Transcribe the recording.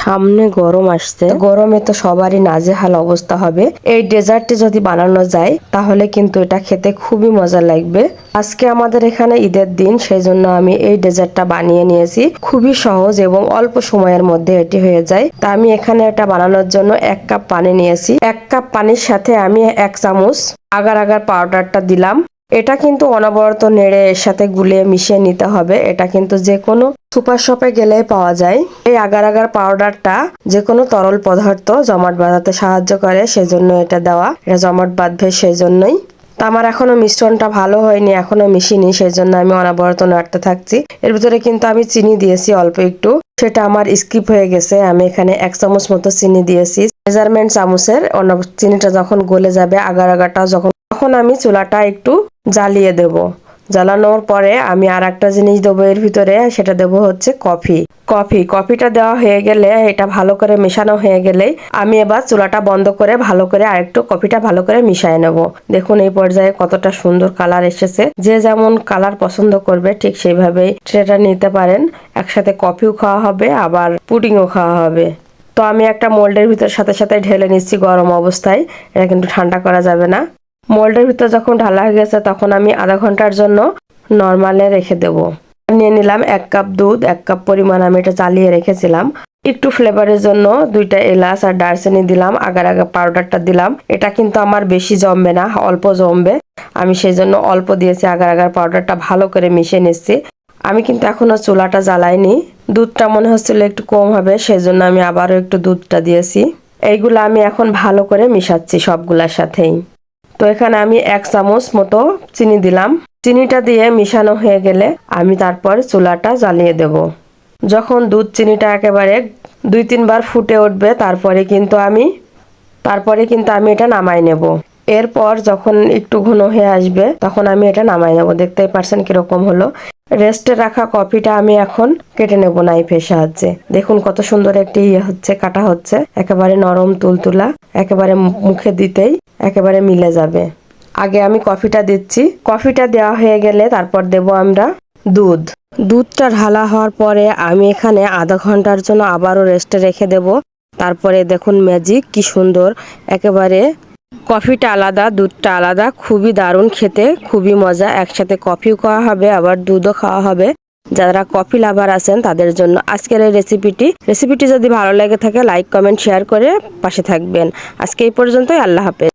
সামনে গরম আসছে, গরমে তো সবারই নাজেহাল অবস্থা হবে। এই ডেজার্টটি যদি বানানো যায় তাহলে কিন্তু এটা খেতে খুবই মজা লাগবে। আজকে আমাদের এখানে ঈদের দিন, সেই জন্য আমি এই ডেজার্টটা বানিয়ে নিয়েছি। খুবই সহজ এবং অল্প সময়ের মধ্যে এটি হয়ে যায়। তা আমি এখানে এটা বানানোর জন্য 1 কাপ পানি নিয়েছি। 1 কাপ পানির সাথে আমি 1 চামচ আগার আগার পাউডারটা দিলাম। এটা কিন্তু অনবরত নেড়ে এর সাথে গুলিয়ে মিশিয়ে নিতে হবে। এটা কিন্তু যে কোনো সুপার শপে গেলে পাওয়া যায়। এই আগার আগার পাউডারটা যে কোনো তরল পদার্থ জমাট বাঁধাতে সাহায্য করে, সেজন্য এটা দেওয়া। এটা জমাট বাঁধবে সেই জন্যই। তা আমার এখনো মিশ্রণটা ভালো হয়নি, এখনো মিশিনি, সেই জন্য আমি অনবরত নাড়তে থাকছি। এর ভিতরে কিন্তু আমি চিনি দিয়েছি অল্প একটু, সেটা আমার স্কিপ হয়ে গেছে। আমি এখানে 1 চামচ মতো চিনি দিয়েছি। মেজারমেন্ট চামচের চিনিটা যখন গলে যাবে, আগার আগারটা যখন আমি চুলাটা একটু জ্বালিয়ে দেব। জ্বালানোর পরে আমি আর একটা জিনিস দেবো এর ভিতরে, সেটা দেবো হচ্ছে কফিটা দেওয়া হয়ে গেলে, এটা ভালো করে মেশানো হয়ে গেলেই আমি এবার চুলাটা বন্ধ করে ভালো করে আরেকটু কফিটা ভালো করে মিশিয়ে নেব। দেখুন এই পর্যায়ে কতটা সুন্দর কালার এসেছে। যে যেমন কালার পছন্দ করবে ঠিক সেইভাবেই সেটা নিতে পারেন। একসাথে কফিও খাওয়া হবে, আবার পুডিংও খাওয়া হবে। তো আমি একটা মোল্ডের ভিতর সাথে সাথে ঢেলে নিচ্ছি গরম অবস্থায়, এটা কিন্তু ঠান্ডা করা যাবে না। মোল্ডের ভিতর যখন ঢালা হয়ে গেছে তখন আমি আধা ঘন্টার জন্য নরমালে রেখে দেব। নিয়ে নিলাম 1 কাপ দুধ, 1 কাপ পরিমাণ আমি এটা চালিয়ে রেখেছিলাম। একটু ফ্লেভারের জন্য 2টা এলাচ আর দারচিনি দিলাম, আগার আগার পাউডারটা দিলাম। এটা কিন্তু আমার বেশি জমবে না, অল্প জমবে। আমি সেই জন্য অল্প দিয়েছি। আগার আগার পাউডারটা ভালো করে মিশিয়ে নিচ্ছি। আমি কিন্তু এখনো চুলাটা জ্বালাইনি। দুধটা মনে হচ্ছিল একটু কম হবে, সেই জন্য আমি আবারও একটু দুধটা দিয়েছি। এইগুলো আমি এখন ভালো করে মিশাচ্ছি সবগুলার সাথেই। তো এখানে আমি 1 চামচ মতো চিনি দিলাম। চিনিটা দিয়ে মিশানো হয়ে গেলে আমি তারপর চুলাটা জ্বালিয়ে দেব। যখন দুধ চিনিটা একেবারে 2-3 বার ফুটে উঠবে তারপরে কিন্তু আমি এটা নামাই নেব। এরপর যখন একটু ঘন হয়ে আসবে তখন আমি এটা নামাই নেব। দেখতেই পারছেন কিরকম হলো। রেস্টে রাখা কফিটা আমি এখন কেটে নেব নাইফের সাহায্যে। দেখুন কত সুন্দর একটি কাটা হচ্ছে, একেবারে নরম তুলতুলা, একেবারে মুখে দিতেই একেবারে মিলে যাবে। আগে আমি কফিটা দিচ্ছি। কফিটা দেওয়া হয়ে গেলে তারপর দেব আমরা দুধটা ঢালা হওয়ার পরে আমি এখানে আধা ঘন্টার জন্য আবারও রেস্টে রেখে দেব। তারপরে দেখুন ম্যাজিক, কি সুন্দর, একেবারে কফিটা আলাদা দুধটা আলাদা, খুবই দারুণ খেতে, খুবই মজা। একসাথে কফিও খাওয়া হবে আবার দুধও খাওয়া হবে। যারা কফি লাভার আছেন তাদের জন্য আজকের এই রেসিপিটি যদি ভালো লেগে থাকে লাইক কমেন্ট শেয়ার করে পাশে থাকবেন। আজকে এই পর্যন্তই। আল্লাহ হাফেজ।